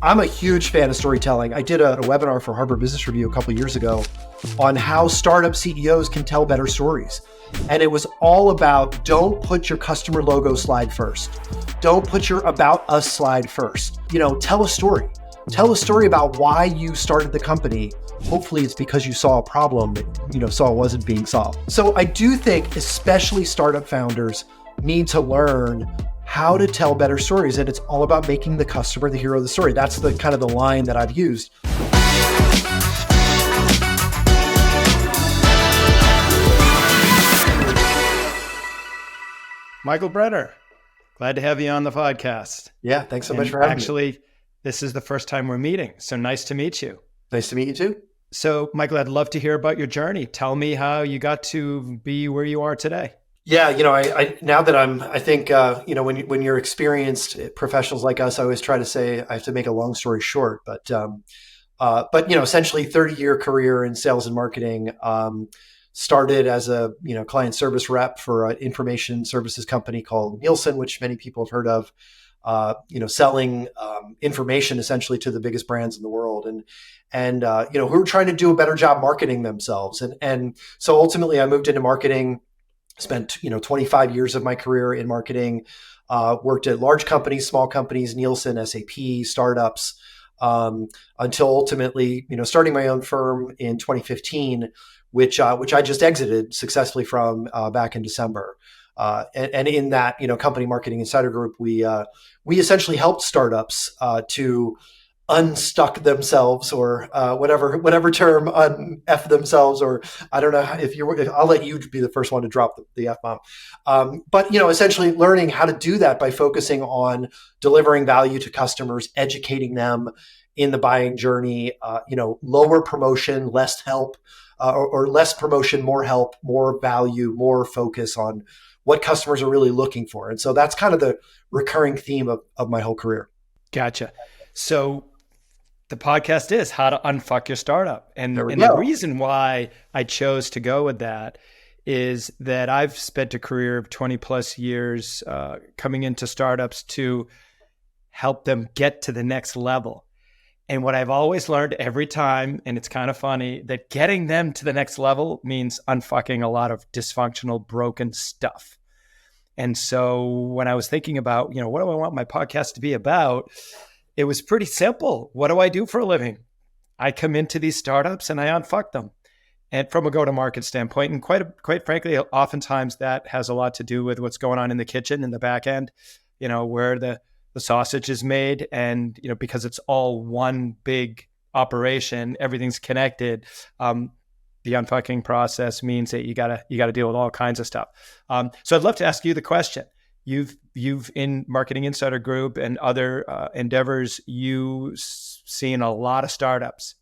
I'm a huge fan of storytelling. I did a webinar for Harvard Business Review a couple of years ago on how startup CEOs can tell better stories. And it was all about, don't put your customer logo slide first. Don't put your about us slide first. Tell a story. Tell a story about why you started the company. Hopefully it's because you saw a problem that saw wasn't being solved. So I do think especially startup founders need to learn how to tell better stories. And it's all about making the customer the hero of the story. That's the kind of the line that I've used. Michael Brenner, glad to have you on the podcast. Yeah, thanks so much for having me. Actually, this is the first time we're meeting, so nice to meet you. Nice to meet you too. So, Michael, I'd love to hear about your journey. Tell me how you got to be where you are today. Yeah, I now that I think when you're experienced professionals like us, I always try to say I have to make a long story short, but essentially 30-year career in sales and marketing. Started as a client service rep for an information services company called Nielsen, which many people have heard of. Selling information essentially to the biggest brands in the world, and who were trying to do a better job marketing themselves, and so ultimately I moved into marketing. Spent 25 years of my career in marketing. Worked at large companies, small companies, Nielsen, SAP, startups, until ultimately starting my own firm in 2015, which I just exited successfully from back in December. And in that company Marketing Insider Group, we essentially helped startups to unstuck themselves, or whatever term, un-F themselves, or I don't know if I'll let you be the first one to drop the F-bomb. But essentially learning how to do that by focusing on delivering value to customers, educating them in the buying journey, lower promotion, less help, or less promotion, more help, more value, more focus on what customers are really looking for. And so that's kind of the recurring theme of my whole career. Gotcha. So the podcast is how to unfuck your startup. And the reason why I chose to go with that is that I've spent a career of 20 plus years coming into startups to help them get to the next level. And what I've always learned every time, and it's kind of funny, that getting them to the next level means unfucking a lot of dysfunctional, broken stuff. And so when I was thinking about, what do I want my podcast to be about? It was pretty simple. What do I do for a living? I come into these startups and I unfuck them. And from a go-to-market standpoint, and quite frankly, oftentimes that has a lot to do with what's going on in the kitchen, in the back end, where the sausage is made. And, because it's all one big operation, everything's connected. The unfucking process means that you gotta deal with all kinds of stuff. So I'd love to ask you the question. You've in Marketing Insider Group and other endeavors, you've seen a lot of startups.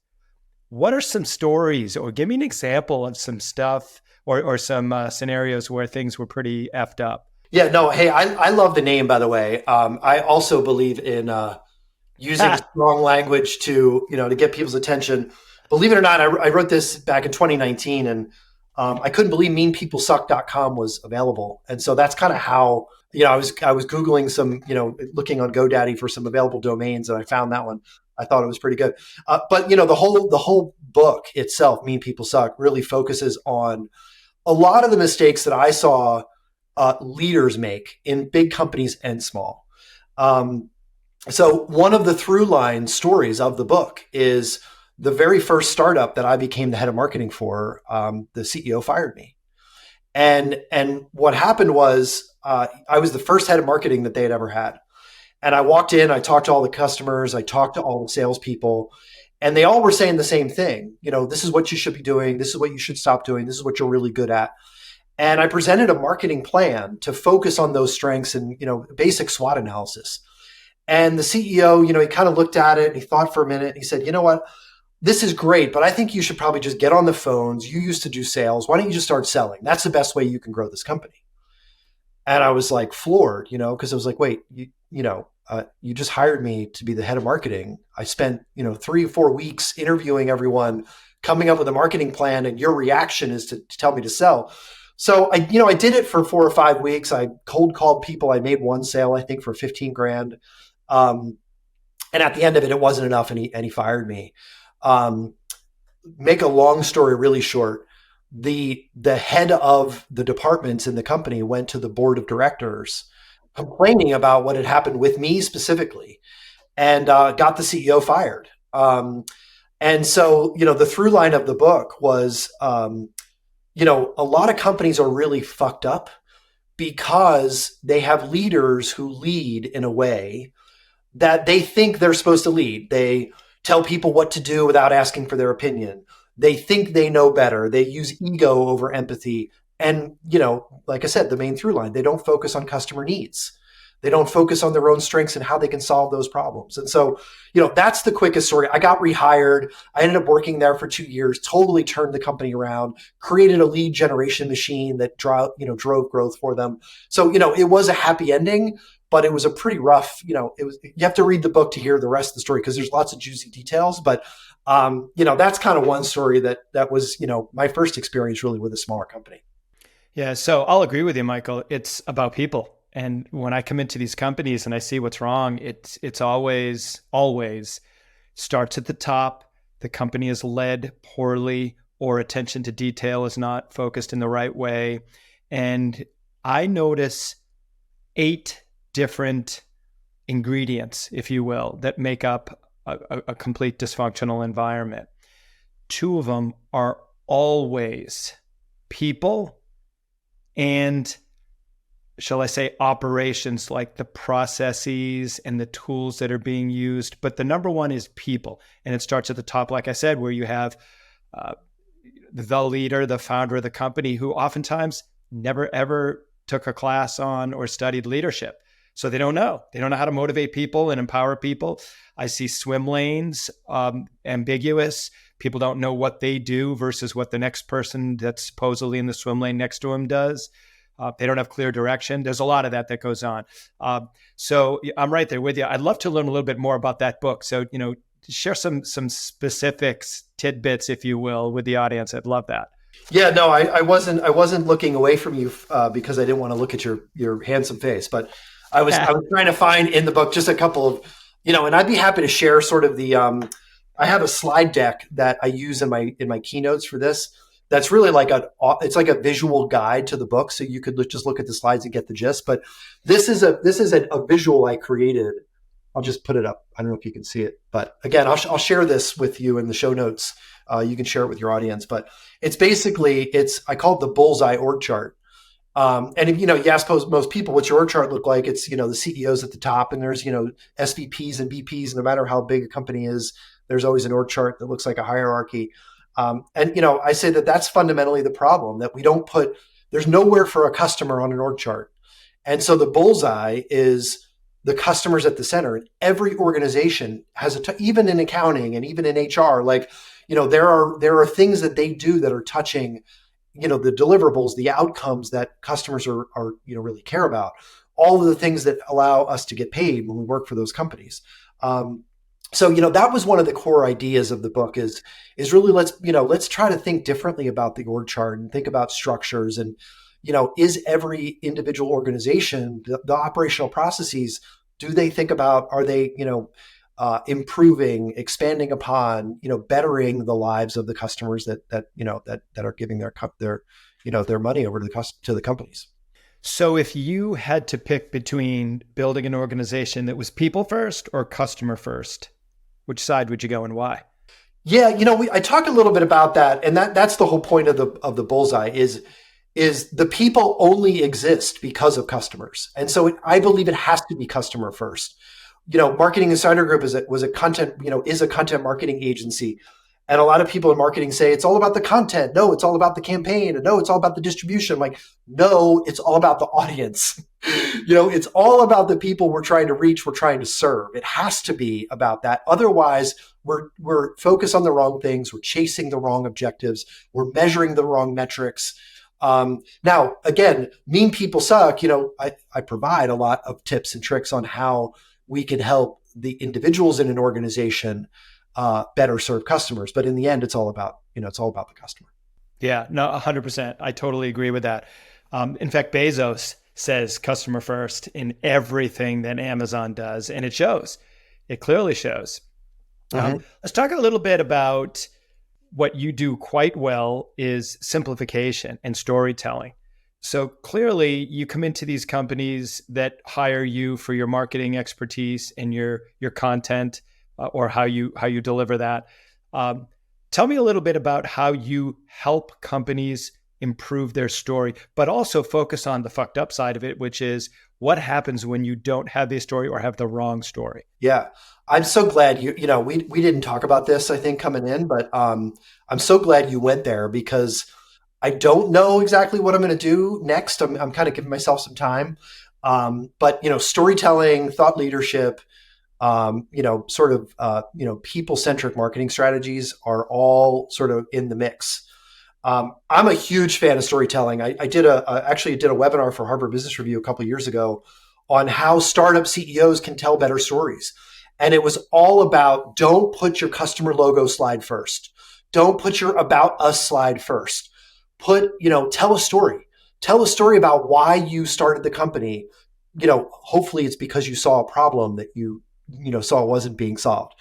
What are some stories, or give me an example of some stuff or some scenarios where things were pretty effed up? Yeah, no, hey, I love the name, by the way. I also believe in using strong language to get people's attention. Believe it or not, I wrote this back in 2019, and I couldn't believe meanpeoplesuck.com was available. And so that's kind of how, I was Googling some, looking on GoDaddy for some available domains, and I found that one. I thought it was pretty good. But the whole book itself, Mean People Suck, really focuses on a lot of the mistakes that I saw leaders make in big companies and small. So one of the through line stories of the book is the very first startup that I became the head of marketing for, the CEO fired me. And what happened was I was the first head of marketing that they had ever had. And I walked in, I talked to all the customers, I talked to all the salespeople, and they all were saying the same thing. This is what you should be doing. This is what you should stop doing. This is what you're really good at. And I presented a marketing plan to focus on those strengths and, basic SWOT analysis. And the CEO, he kind of looked at it and he thought for a minute. And he said, you know what? This is great, but I think you should probably just get on the phones. You used to do sales. Why don't you just start selling? That's the best way you can grow this company. And I was like floored, because I was like, wait, you just hired me to be the head of marketing. I spent, 3 or 4 weeks interviewing everyone, coming up with a marketing plan, and your reaction is to tell me to sell. So I did it for 4 or 5 weeks. I cold called people. I made one sale, I think, for 15 grand. And at the end of it, it wasn't enough, and he fired me. Um, Make a long story really short, the head of the departments in the company went to the board of directors complaining about what had happened with me specifically, and got the CEO fired. And so, the through line of the book was, a lot of companies are really fucked up because they have leaders who lead in a way that they think they're supposed to lead. They tell people what to do without asking for their opinion. They think they know better. They use ego over empathy. And, like I said, the main through line, they don't focus on customer needs. They don't focus on their own strengths and how they can solve those problems. And so, that's the quickest story. I got rehired. I ended up working there for 2 years, totally turned the company around, created a lead generation machine that drove growth for them. So, it was a happy ending, but it was a pretty rough, you have to read the book to hear the rest of the story because there's lots of juicy details. But, that's kind of one story that was, my first experience really with a smaller company. Yeah. So I'll agree with you, Michael. It's about people. And when I come into these companies and I see what's wrong, it's always starts at the top. The company is led poorly, or attention to detail is not focused in the right way. And I notice 8 different ingredients, if you will, that make up a complete dysfunctional environment. 2 of them are always people and, shall I say, operations, like the processes and the tools that are being used. But the number one is people. And it starts at the top, like I said, where you have the leader, the founder of the company, who oftentimes never ever took a class on or studied leadership. So they don't know. They don't know how to motivate people and empower people. I see swim lanes, ambiguous. People don't know what they do versus what the next person that's supposedly in the swim lane next to them does. They don't have clear direction. There's a lot of that goes on. So I'm right there with you. I'd love to learn a little bit more about that book. So, share some specifics, tidbits, if you will, with the audience. I'd love that. Yeah, no, I wasn't looking away from you because I didn't want to look at your handsome face, but I was trying to find in the book just a couple of, and I'd be happy to share sort of the. I have a slide deck that I use in my keynotes for this. That's really it's like a visual guide to the book, so you could just look at the slides and get the gist. But this is a visual I created. I'll just put it up. I don't know if you can see it, but again, I'll share this with you in the show notes. You can share it with your audience, but it's basically I call it the bullseye org chart. And if, you ask most people what's your org chart look like, it's the CEOs at the top, and there's SVPs and VPs. No matter how big a company is, there's always an org chart that looks like a hierarchy. And I say that's fundamentally the problem, that there's nowhere for a customer on an org chart. And so the bullseye is the customers at the center. And every organization has even in accounting and even in HR, there are things that they do that are touching, the deliverables, the outcomes that customers are really care about, all of the things that allow us to get paid when we work for those companies. So, that was one of the core ideas of the book is really let's try to think differently about the org chart and think about structures. And, is every individual organization, the operational processes, do they think about, are they, improving, expanding upon, bettering the lives of the customers that are giving their money over to the companies. So if you had to pick between building an organization that was people first or customer first, which side would you go and why? Yeah, I talk a little bit about that, and that's the whole point of the bullseye is the people only exist because of customers, and so I believe it has to be customer first. Marketing Insider Group is a content marketing agency, and a lot of people in marketing say it's all about the content. No, it's all about the campaign. And no, it's all about the distribution. I'm like, no, it's all about the audience. It's all about the people we're trying to reach, we're trying to serve. It has to be about that. Otherwise, we're focused on the wrong things. We're chasing the wrong objectives. We're measuring the wrong metrics. Now, again, mean people suck. I provide a lot of tips and tricks on how we can help the individuals in an organization better serve customers. But in the end, it's all about the customer. Yeah, no, 100%. I totally agree with that. In fact, Bezos says customer first in everything that Amazon does, and it shows. It clearly shows. Mhm. Let's talk a little bit about what you do quite well is simplification and storytelling. So clearly you come into these companies that hire you for your marketing expertise and your content, or how you deliver that. Um, Tell me a little bit about how you help companies improve their story, but also focus on the fucked up side of it, which is what happens when you don't have the story or have the wrong story. Yeah. I'm so glad we didn't talk about this, I think, coming in, but I'm so glad you went there because I don't know exactly what I'm going to do next. I'm kind of giving myself some time. But, storytelling, thought leadership, sort of, people centric marketing strategies are all sort of in the mix. I'm a huge fan of storytelling. I actually did a webinar for Harvard Business Review a couple of years ago on how startup CEOs can tell better stories. And it was all about don't put your customer logo slide first. Don't put your about us slide first. Tell a story. Tell a story about why you started the company. Hopefully it's because you saw a problem that you saw wasn't being solved.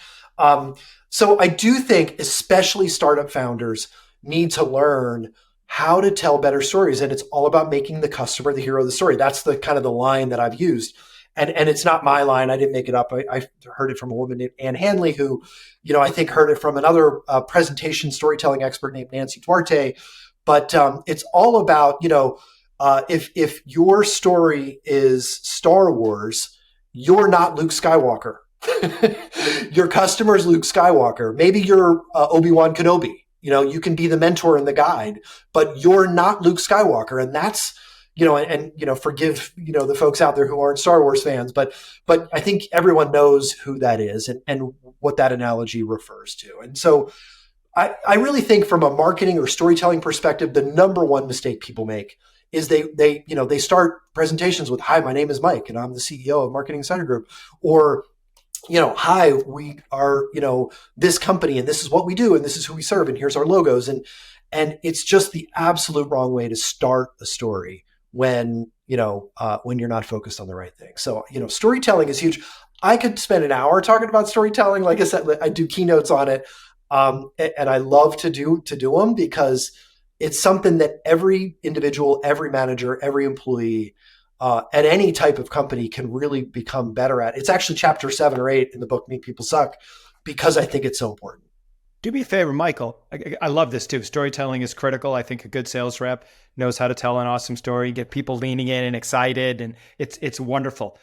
So I do think, especially startup founders, need to learn how to tell better stories. And it's all about making the customer the hero of the story. That's the kind of the line that I've used. And it's not my line. I didn't make it up. I heard it from a woman named Ann Hanley, who, I think heard it from another presentation storytelling expert named Nancy Duarte. But it's all about, if your story is Star Wars, you're not Luke Skywalker. Your customer is Luke Skywalker. Maybe you're Obi-Wan Kenobi. You can be the mentor and the guide, but you're not Luke Skywalker. And that's, forgive, the folks out there who aren't Star Wars fans, but I think everyone knows who that is and what that analogy refers to. And so I really think from a marketing or storytelling perspective, the number one mistake people make is they start presentations with, "Hi, my name is Mike and I'm the CEO of Marketing Insider Group," or, "Hi, we are, this company and this is what we do and this is who we serve and here's our logos." And it's just the absolute wrong way to start a story when you're not focused on the right thing. So, storytelling is huge. I could spend an hour talking about storytelling. Like I said, I do keynotes on it. And I love to do them because it's something that every individual, every manager, every employee at any type of company can really become better at. It's actually chapter 7 or 8 in the book, Meet People Suck, because I think it's so important. Do me a favor, Michael. I love this too. Storytelling is critical. I think a good sales rep knows how to tell an awesome story, get people leaning in and excited, and it's wonderful.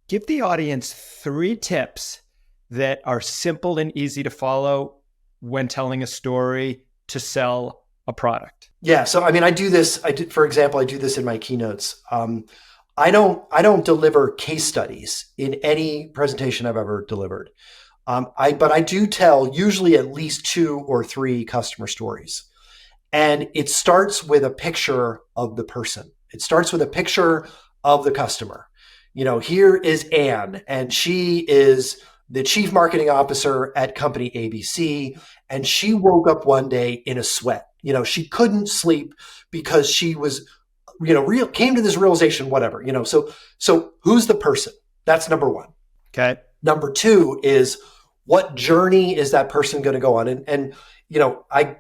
Give the audience 3 tips that are simple and easy to follow when telling a story to sell a product. Yeah. So, I do this. For example, I do this in my keynotes. I don't deliver case studies in any presentation I've ever delivered. But I do tell usually at least 2 or 3 customer stories. And it starts with a picture of the person. It starts with a picture of the customer. Here is Anne, and she is the chief marketing officer at company ABC. And she woke up one day in a sweat. She couldn't sleep because she was, came to this realization, whatever, so who's the person? That's number 1. Okay. Number 2 is, what journey is that person going to go on? And I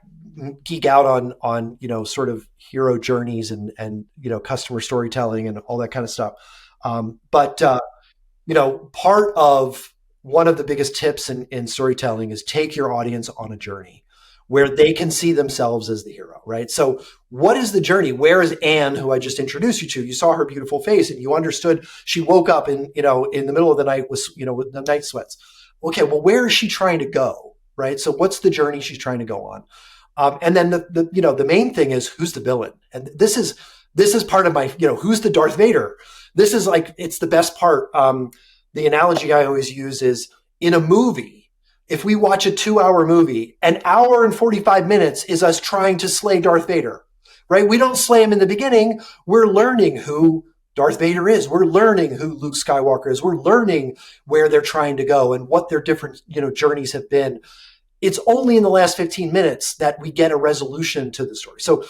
geek out on sort of hero journeys and customer storytelling and all that kind of stuff. But part of one of the biggest tips in storytelling is take your audience on a journey where they can see themselves as the hero, right? So what is the journey? Where is Anne, who I just introduced you to? You saw her beautiful face and you understood she woke up in the middle of the night with the night sweats. Okay, well, where is she trying to go, right? So what's the journey she's trying to go on? And then the main thing is, who's the villain? And this is part of my, who's the Darth Vader? This is it's the best part. The analogy I always use is, in a movie, if we watch a 2-hour movie, an hour and 45 minutes is us trying to slay Darth Vader, right? We don't slay him in the beginning. We're learning who Darth Vader is. We're learning who Luke Skywalker is. We're learning where they're trying to go and what their different, journeys have been. It's only in the last 15 minutes that we get a resolution to the story. So,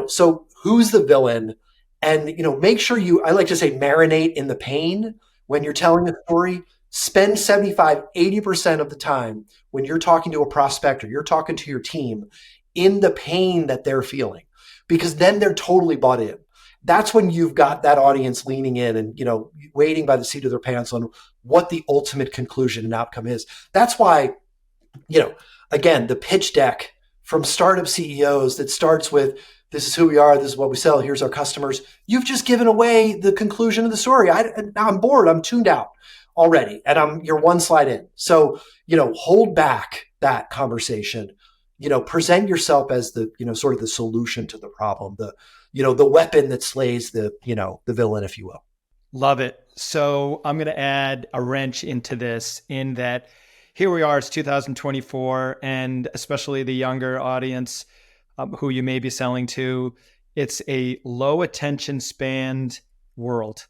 so who's the villain? And, make sure I like to say, marinate in the pain when you're telling a story. Spend 75, 80% of the time when you're talking to a prospect or you're talking to your team in the pain that they're feeling, because then they're totally bought in. That's when you've got that audience leaning in and, waiting by the seat of their pants on what the ultimate conclusion and outcome is. That's why, again, the pitch deck from startup CEOs that starts with, this is who we are, this is what we sell, here's our customers. You've just given away the conclusion of the story. I'm bored, I'm tuned out already, and you're one slide in. So, hold back that conversation. Present yourself as the, sort of the solution to the problem, the weapon that slays the villain, if you will. Love it. So I'm going to add a wrench into this, in that here we are, it's 2024, and especially the younger audience who you may be selling to, it's a low attention span world.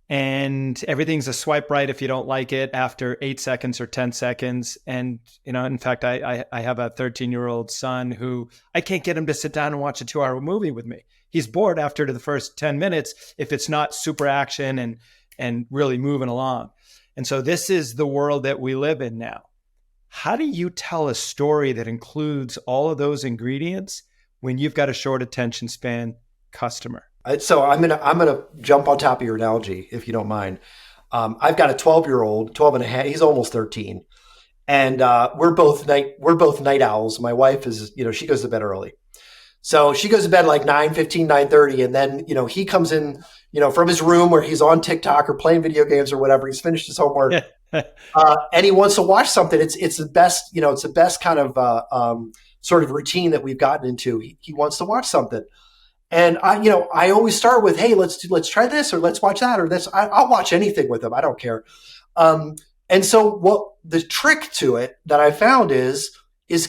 And everything's a swipe right if you don't like it after 8 seconds or 10 seconds. And, in fact, I have a 13-year-old son who I can't get him to sit down and watch a 2-hour movie with me. He's bored after the first 10 minutes if it's not super action and really moving along. And so this is the world that we live in now. How do you tell a story that includes all of those ingredients when you've got a short attention span customer? So I'm gonna jump on top of your analogy, if you don't mind. I've got a 12-year-old, 12 and a half. He's almost 13, and we're both night owls. My wife is, she goes to bed early, so she goes to bed like 9:15, 9:30, and then he comes in, from his room where he's on TikTok or playing video games or whatever. He's finished his homework, and he wants to watch something. It's the best, it's the best kind of sort of routine that we've gotten into. He wants to watch something. And I always start with, hey, let's try this, or let's watch that, or this. I'll watch anything with them. I don't care. And so what the trick to it that I found is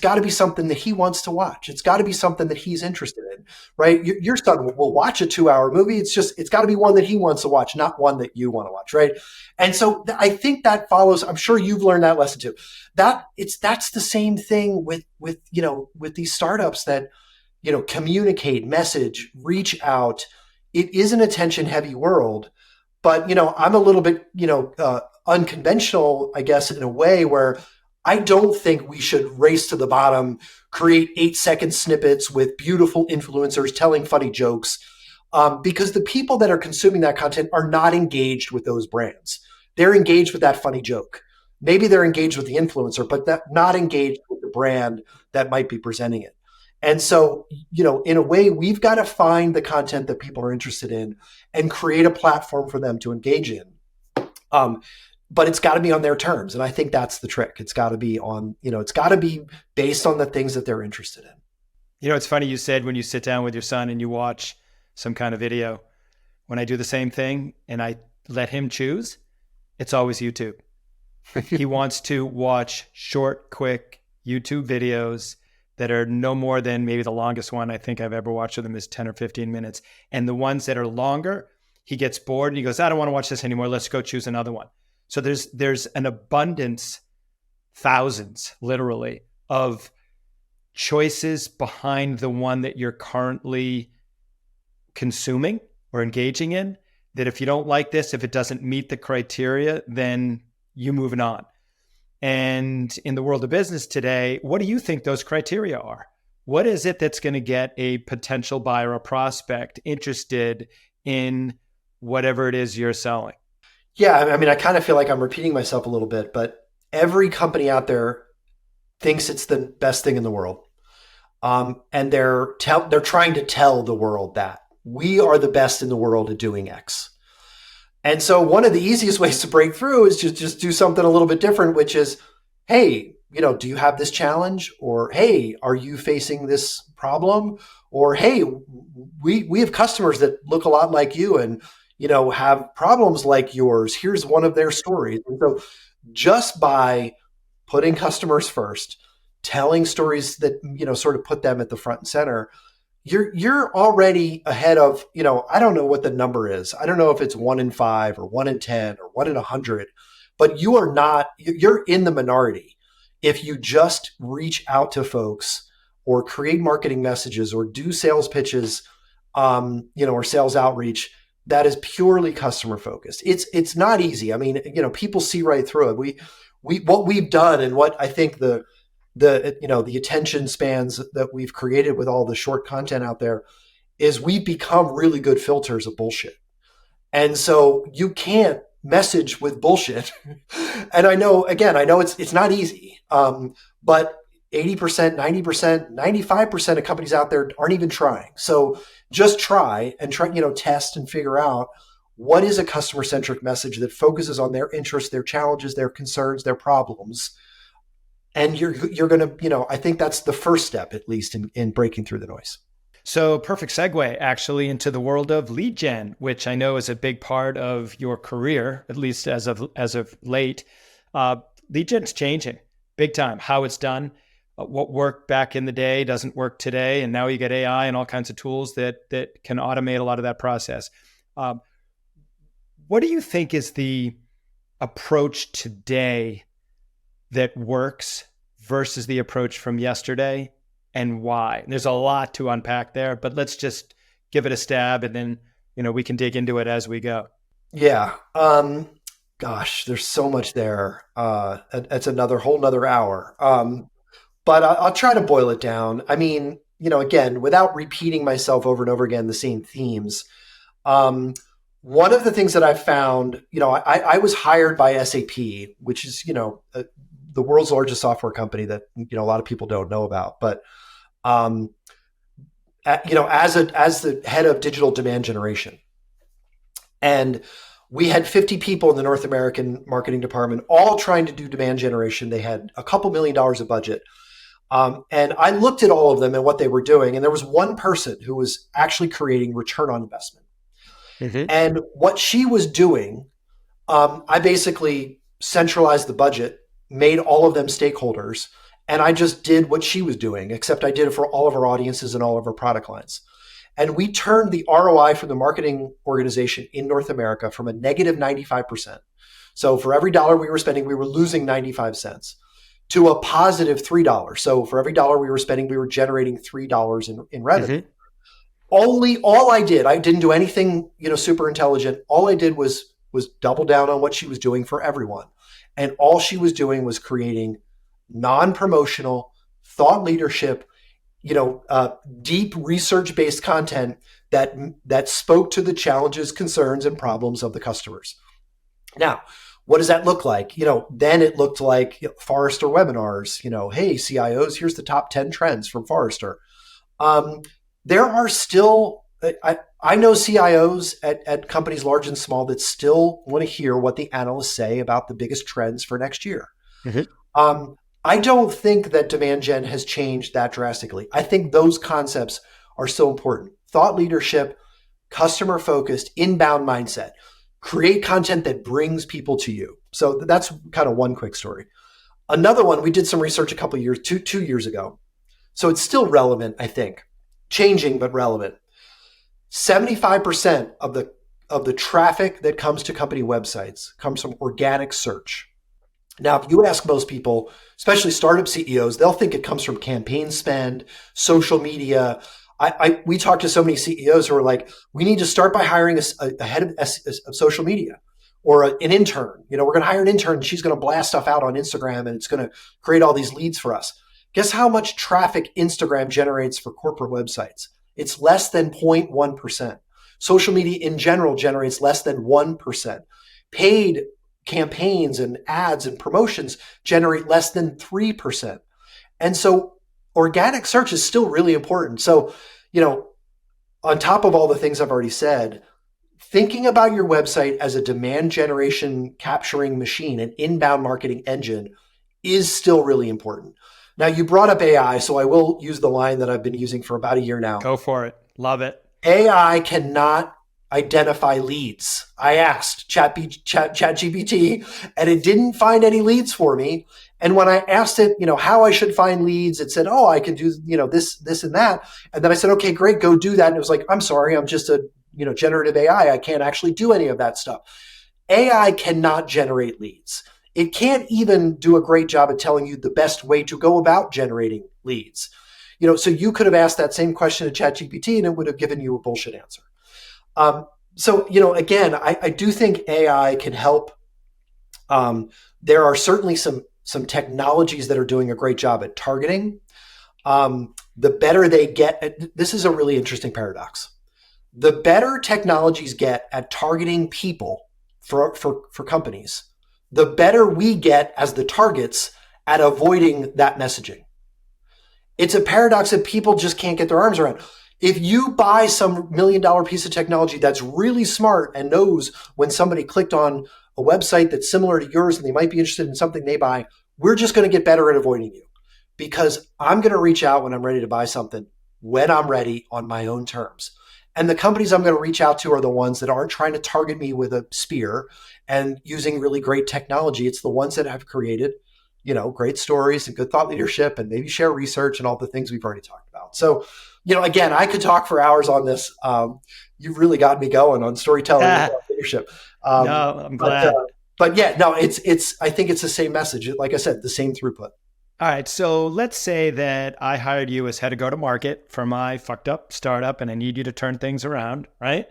got to be something that he wants to watch. It's got to be something that he's interested in, right? Your son will watch a 2-hour movie. It's got to be one that he wants to watch, not one that you want to watch, right? And so I think that follows. I'm sure you've learned that lesson too. That's the same thing with these startups that, communicate, message, reach out. It is an attention heavy world, but, I'm a little bit, unconventional, I guess, in a way where I don't think we should race to the bottom, create 8-second snippets with beautiful influencers telling funny jokes, because the people that are consuming that content are not engaged with those brands. They're engaged with that funny joke. Maybe they're engaged with the influencer, but not engaged with the brand that might be presenting it. And so, in a way, we've got to find the content that people are interested in and create a platform for them to engage in. But it's got to be on their terms. And I think that's the trick. It's got to be it's got to be based on the things that they're interested in. It's funny you said when you sit down with your son and you watch some kind of video. When I do the same thing and I let him choose, it's always YouTube. He wants to watch short, quick YouTube videos that are no more than, maybe the longest one I think I've ever watched of them is 10 or 15 minutes. And the ones that are longer, he gets bored and he goes, I don't want to watch this anymore. Let's go choose another one. So there's an abundance, thousands literally, of choices behind the one that you're currently consuming or engaging in, that if you don't like this, if it doesn't meet the criteria, then you're moving on. And in the world of business today, what do you think those criteria are? What is it that's going to get a potential buyer or prospect interested in whatever it is you're selling? Yeah, I mean, I kind of feel like I'm repeating myself a little bit, but every company out there thinks it's the best thing in the world. And they're trying to tell the world that we are the best in the world at doing X. And so one of the easiest ways to break through is just do something a little bit different, which is, hey, do you have this challenge? Or, hey, are you facing this problem? Or, hey, we have customers that look a lot like you and, have problems like yours. Here's one of their stories. And so just by putting customers first, telling stories that, sort of put them at the front and center, you're already ahead of, I don't know what the number is. I don't know if it's 1 in 5 or 1 in 10 or 1 in 100, but you're in the minority. If you just reach out to folks or create marketing messages or do sales pitches, or sales outreach that is purely customer focused. It's not easy. I mean, people see right through it. We what we've done and what I think the attention spans that we've created with all the short content out there is we've become really good filters of bullshit. And so you can't message with bullshit. And I know it's not easy. But 80%, 90%, 95% of companies out there aren't even trying. So just try, test and figure out what is a customer centric message that focuses on their interests, their challenges, their concerns, their problems. And you're going to, I think that's the first step, at least in breaking through the noise. So perfect segue actually into the world of lead gen, which I know is a big part of your career, at least as of late. Lead gen's changing big time. How it's done, what worked back in the day doesn't work today, and now you get AI and all kinds of tools that can automate a lot of that process. What do you think is the approach today that works versus the approach from yesterday, and why? There's a lot to unpack there, but let's just give it a stab, and then we can dig into it as we go. Yeah. Gosh, there's so much there. That's whole nother hour. But I'll try to boil it down. I mean, again, without repeating myself over and over again, the same themes. One of the things that I've found, I was hired by SAP, which is, the world's largest software company that, a lot of people don't know about. But, as the head of digital demand generation, and we had 50 people in the North American marketing department, all trying to do demand generation. They had a couple $1 million of budget. And I looked at all of them and what they were doing. And there was one person who was actually creating return on investment. Mm-hmm. And what she was doing, I basically centralized the budget, made all of them stakeholders, and I just did what she was doing, except I did it for all of our audiences and all of our product lines. And we turned the ROI for the marketing organization in North America from a negative 95%. So for every dollar we were spending, we were losing 95 cents to a positive $3. So for every dollar we were spending, we were generating $3 in revenue. Mm-hmm. All I didn't do anything, super intelligent. All I did was double down on what she was doing for everyone. And all she was doing was creating non-promotional thought leadership, deep research-based content that spoke to the challenges, concerns, and problems of the customers. Now, what does that look like? Then it looked like Forrester webinars. Hey, CIOs, here's the top 10 trends from Forrester. There are still, I know CIOs at companies large and small that still want to hear what the analysts say about the biggest trends for next year. Mm-hmm. I don't think that demand gen has changed that drastically. I think those concepts are still important. Thought leadership, customer focused, inbound mindset, create content that brings people to you. So that's kind of one quick story. Another one, we did some research a couple of years, two years ago. So it's still relevant, I think, changing, but relevant. 75% of the traffic that comes to company websites comes from organic search. Now, if you ask most people, especially startup CEOs, they'll think it comes from campaign spend, social media. We talk to so many CEOs who are like, we need to start by hiring a head of social media or an intern. We're going to hire an intern and she's going to blast stuff out on Instagram and it's going to create all these leads for us. Guess how much traffic Instagram generates for corporate websites? It's less than 0.1%. Social media in general generates less than 1%. Paid campaigns and ads and promotions generate less than 3%. And so organic search is still really important. So, on top of all the things I've already said, thinking about your website as a demand generation capturing machine, an inbound marketing engine, is still really important. Now, you brought up AI, so I will use the line that I've been using for about a year now. Go for it. Love it. AI cannot identify leads. I asked ChatGPT and it didn't find any leads for me. And when I asked it, how I should find leads, it said, oh, I can do, this and that. And then I said, okay, great, go do that. And it was like, I'm sorry, I'm just a, generative AI. I can't actually do any of that stuff. AI cannot generate leads. It can't even do a great job at telling you the best way to go about generating leads. So you could have asked that same question to ChatGPT and it would have given you a bullshit answer. So, again, I do think AI can help. There are certainly some technologies that are doing a great job at targeting. The better they get, this is a really interesting paradox. The better technologies get at targeting people for companies, the better we get as the targets at avoiding that messaging. It's a paradox that people just can't get their arms around. If you buy some $1 million piece of technology that's really smart and knows when somebody clicked on a website that's similar to yours and they might be interested in something they buy, we're just going to get better at avoiding you, because I'm going to reach out when I'm ready to buy something, when I'm ready, on my own terms. And the companies I'm going to reach out to are the ones that aren't trying to target me with a spear and using really great technology. It's the ones that have created, great stories and good thought leadership and maybe share research and all the things we've already talked about. So, again, I could talk for hours on this. You've really got me going on storytelling and thought leadership. No, I'm glad. But yeah, no, I think it's the same message. Like I said, the same throughput. All right. So let's say that I hired you as head of go-to-market for my fucked up startup and I need you to turn things around, right?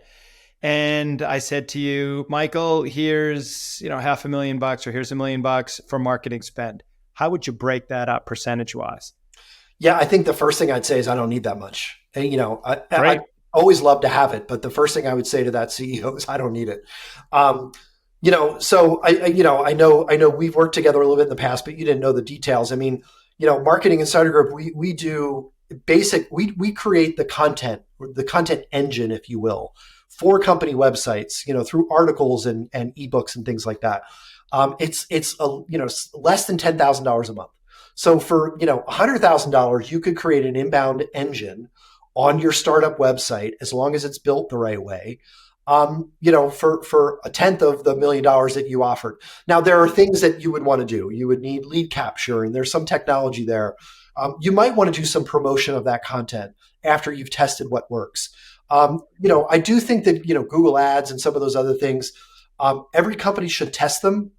And I said to you, Michael, here's, $500,000 or here's $1 million for marketing spend. How would you break that up percentage wise? Yeah, I think the first thing I'd say is I don't need that much. And, I always love to have it, but the first thing I would say to that CEO is I don't need it. So I know we've worked together a little bit in the past, but you didn't know the details. I mean, Marketing Insider Group, we do we create the content engine, if you will, for company websites, through articles and ebooks and things like that. It's less than $10,000 a month. So for $100,000, you could create an inbound engine on your startup website as long as it's built the right way. For a tenth of the $1 million that you offered. Now, there are things that you would want to do. You would need lead capture, and there's some technology there. You might want to do some promotion of that content after you've tested what works. I do think that, Google Ads and some of those other things, every company should test them.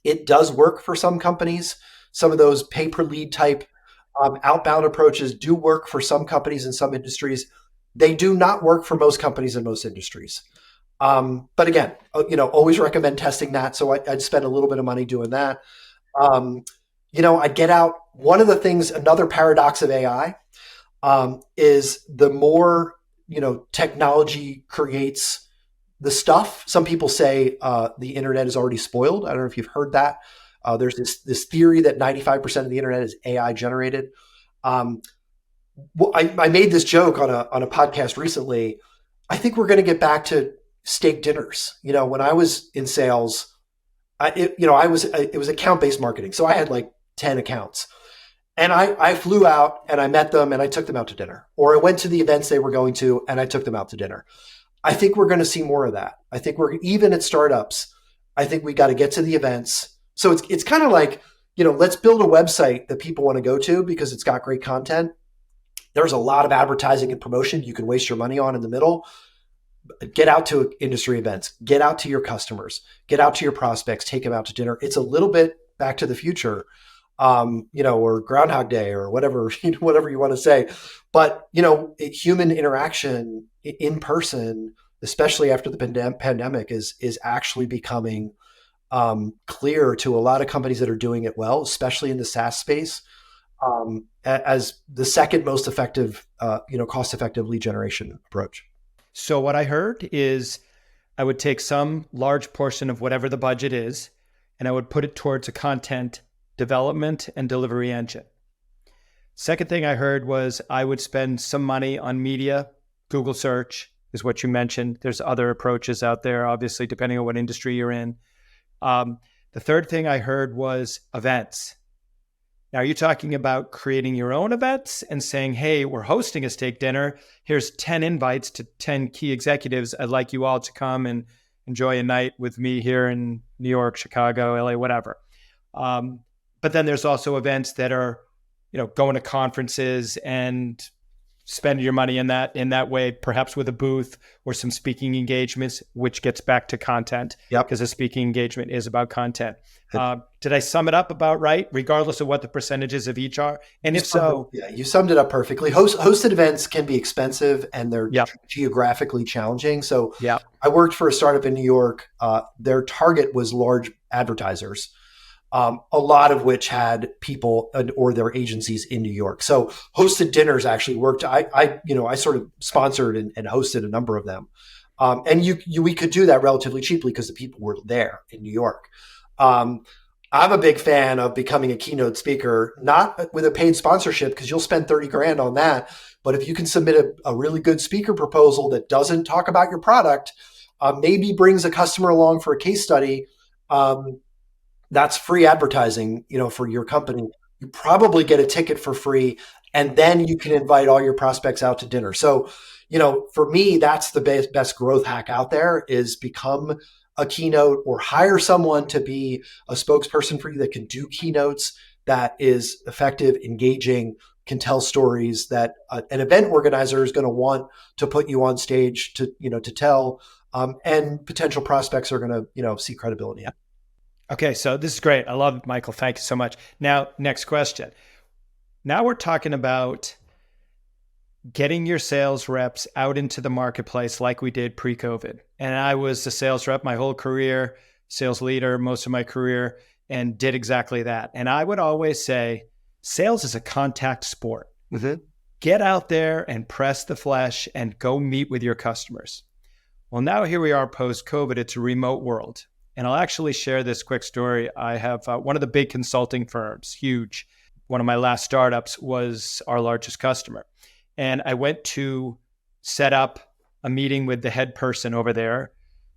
It does work for some companies. Some of those pay per lead type outbound approaches do work for some companies in some industries. They do not work for most companies in most industries. But again, always recommend testing that. So I'd spend a little bit of money doing that. I'd get out. One of the things, another paradox of AI, is the more, technology creates the stuff. Some people say the internet is already spoiled. I don't know if you've heard that. There's this theory that 95% of the internet is AI generated. Well, I made this joke on a podcast recently. I think we're going to get back to steak dinners. When I was in sales, it was account-based marketing. So I had like 10 accounts, and I flew out and I met them and I took them out to dinner, or I went to the events they were going to and I took them out to dinner. I think we're going to see more of that. I think even at startups, I think we got to get to the events. So it's kind of like, let's build a website that people want to go to because it's got great content. There's a lot of advertising and promotion you can waste your money on in the middle. Get out to industry events, get out to your customers, get out to your prospects, take them out to dinner. It's a little bit Back to the Future, or Groundhog Day, or whatever, whatever you want to say. But, human interaction in person, especially after the pandemic, is actually becoming clear to a lot of companies that are doing it well, especially in the SaaS space. As the second most effective, cost-effective lead generation approach. So what I heard is I would take some large portion of whatever the budget is, and I would put it towards a content development and delivery engine. Second thing I heard was I would spend some money on media. Google search is what you mentioned. There's other approaches out there, obviously, depending on what industry you're in. The third thing I heard was events. Now, are you talking about creating your own events and saying, hey, we're hosting a steak dinner. Here's 10 invites to 10 key executives. I'd like you all to come and enjoy a night with me here in New York, Chicago, LA, whatever. But then there's also events that are, going to conferences and spend your money in that way, perhaps with a booth or some speaking engagements, which gets back to content, Yep. because a speaking engagement is about content. Did I sum it up about right, regardless of what the percentages of each are? And if so, you summed it up perfectly. Hosted events can be expensive and they're yep, geographically challenging. So yep, I worked for a startup in New York. Their target was large advertisers, a lot of which had people or their agencies in New York. So hosted dinners actually worked. I sort of sponsored and hosted a number of them. And we could do that relatively cheaply because the people were there in New York. I'm a big fan of becoming a keynote speaker, not with a paid sponsorship, because you'll spend 30 grand on that. But if you can submit a really good speaker proposal that doesn't talk about your product, maybe brings a customer along for a case study, that's free advertising, for your company. You probably get a ticket for free, and then you can invite all your prospects out to dinner. So, for me, that's the best growth hack out there, is become a keynote or hire someone to be a spokesperson for you that can do keynotes, that is effective, engaging, can tell stories that an event organizer is going to want to put you on stage to tell, and potential prospects are going to, see credibility. Okay, so this is great. I love it, Michael. Thank you so much. Now, next question. Now we're talking about getting your sales reps out into the marketplace like we did pre-COVID. And I was a sales rep my whole career, sales leader most of my career, and did exactly that. And I would always say, sales is a contact sport. Mm-hmm. Get out there and press the flesh and go meet with your customers. Well, now here we are post-COVID. It's a remote world. And I'll actually share this quick story. I have one of the big consulting firms, huge. One of my last startups was our largest customer. And I went to set up a meeting with the head person over there,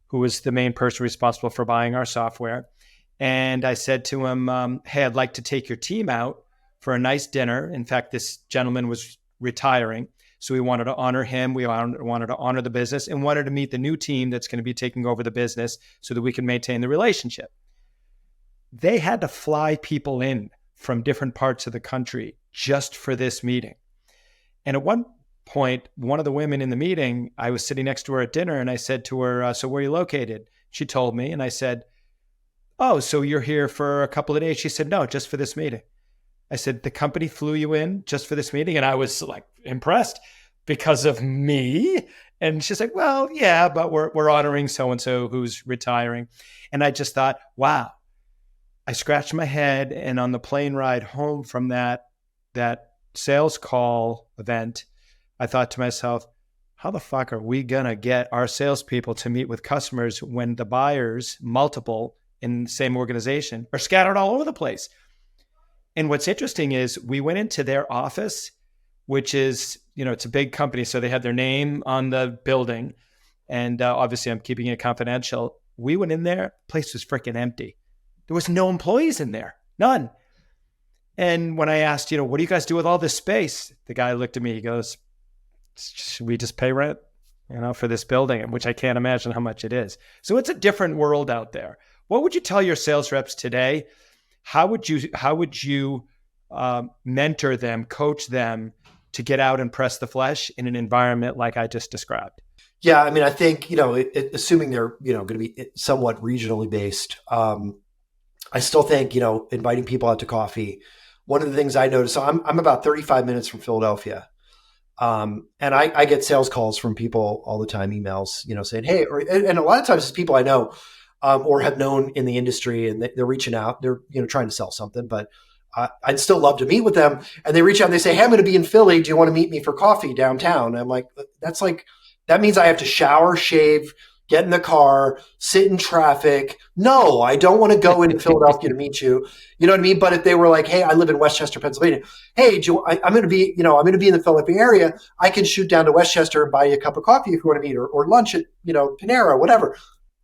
who was the main person responsible for buying our software. And I said to him, hey, I'd like to take your team out for a nice dinner. In fact, this gentleman was retiring. So we wanted to honor him. We wanted to honor the business and wanted to meet the new team that's going to be taking over the business so that we can maintain the relationship. They had to fly people in from different parts of the country just for this meeting. And at one point, one of the women in the meeting, I was sitting next to her at dinner, and I said to her, so where are you located? She told me, and I said, oh, so you're here for a couple of days? She said, no, just for this meeting. I said, the company flew you in just for this meeting? And I was like impressed, because of me. And she's like, well, yeah, but we're honoring so-and-so who's retiring. And I just thought, wow. I scratched my head, and on the plane ride home from that sales call event, I thought to myself, how the fuck are we going to get our salespeople to meet with customers when the buyers, multiple in the same organization, are scattered all over the place? And what's interesting is we went into their office, which is, it's a big company. So they had their name on the building. And obviously I'm keeping it confidential. We went in there, place was freaking empty. There was no employees in there, none. And when I asked, what do you guys do with all this space? The guy looked at me, he goes, should we just pay rent, for this building, which I can't imagine how much it is. So it's a different world out there. What would you tell your sales reps today? How would you mentor them, coach them to get out and press the flesh in an environment like I just described? Yeah, I mean, I think, assuming they're, going to be somewhat regionally based, I still think, inviting people out to coffee. One of the things I noticed, so I'm about 35 minutes from Philadelphia. And I get sales calls from people all the time, emails, saying, hey, and a lot of times it's people I know, or have known in the industry, and they're reaching out, they're, trying to sell something, but I'd still love to meet with them. And they reach out and they say, hey, I'm going to be in Philly. Do you want to meet me for coffee downtown? And I'm like, that means I have to shower, shave, get in the car, sit in traffic. No, I don't want to go into Philadelphia to meet you. You know what I mean? But if they were like, hey, I live in Westchester, Pennsylvania. Hey, I'm going to be, I'm going to be in the Philadelphia area. I can shoot down to Westchester and buy you a cup of coffee if you want to meet, or lunch at, Panera, whatever.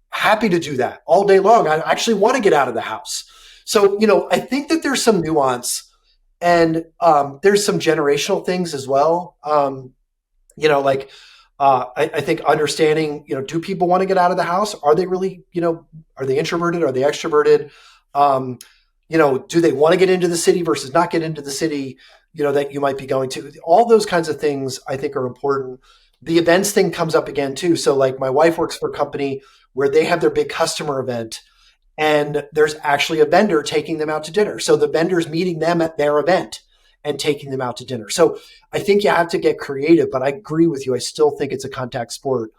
Happy to do that all day long. I actually want to get out of the house. So, I think that there's some nuance, and there's some generational things as well. I think understanding, do people want to get out of the house? Are they really, are they introverted? Are they extroverted? Do they want to get into the city versus not get into the city? that you might be going to. All those kinds of things I think are important. The events thing comes up again too. So like my wife works for a company where they have their big customer event, and there's actually a vendor taking them out to dinner. So the vendor's meeting them at their event and taking them out to dinner. So I think you have to get creative, but I agree with you. I still think it's a contact sport.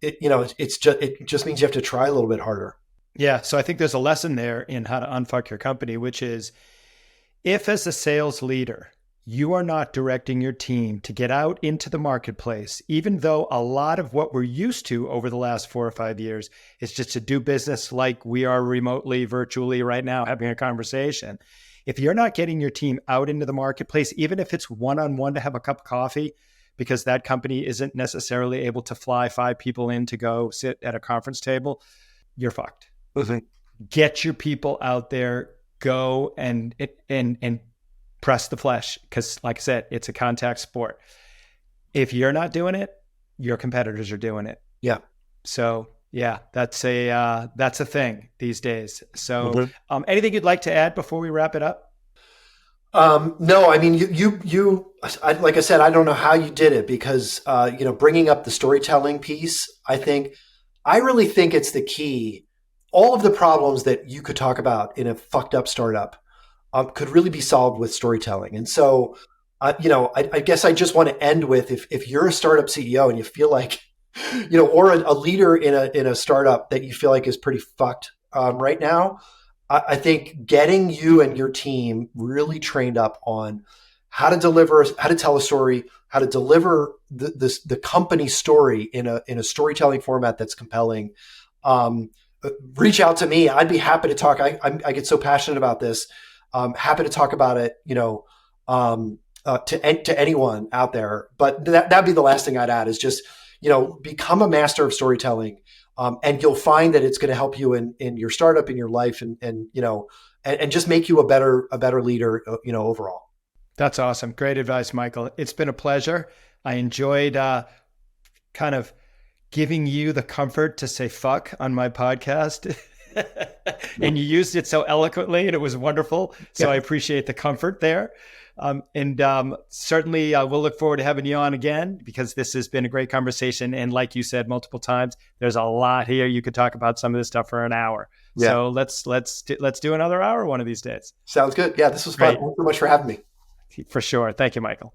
It just means you have to try a little bit harder. Yeah. So I think there's a lesson there in how to unfuck your company, which is if as a sales leader, you are not directing your team to get out into the marketplace, even though a lot of what we're used to over the last 4 or 5 years is just to do business like we are remotely, virtually right now, having a conversation. If you're not getting your team out into the marketplace, even if it's one-on-one to have a cup of coffee, because that company isn't necessarily able to fly 5 people in to go sit at a conference table, you're fucked. Mm-hmm. Get your people out there, go and press the flesh, because like I said, it's a contact sport. If you're not doing it, your competitors are doing it. Yeah. So yeah, that's a thing these days. So anything you'd like to add before we wrap it up? No, I mean, like I said, I don't know how you did it because, bringing up the storytelling piece, I really think it's the key. All of the problems that you could talk about in a fucked up startup could really be solved with storytelling. And so, I guess I just want to end with, if you're a startup CEO and you feel like, or a leader in a startup that you feel like is pretty fucked right now, I think getting you and your team really trained up on how to tell a story, how to deliver the company story in a storytelling format that's compelling. Reach out to me. I'd be happy to talk. I get so passionate about this. Happy to talk about it, to anyone out there. But that'd be the last thing I'd add is just, become a master of storytelling. And you'll find that it's going to help you in your startup, in your life, and just make you a better leader, overall. That's awesome. Great advice, Michael. It's been a pleasure. I enjoyed kind of giving you the comfort to say fuck on my podcast. And you used it so eloquently and it was wonderful. So I appreciate the comfort there. Certainly we'll look forward to having you on again, because this has been a great conversation. And like you said multiple times, there's a lot here. You could talk about some of this stuff for an hour. Yeah. So let's do another hour one of these days. Sounds good. Yeah, this was fun. Thanks so much for having me. For sure. Thank you, Michael.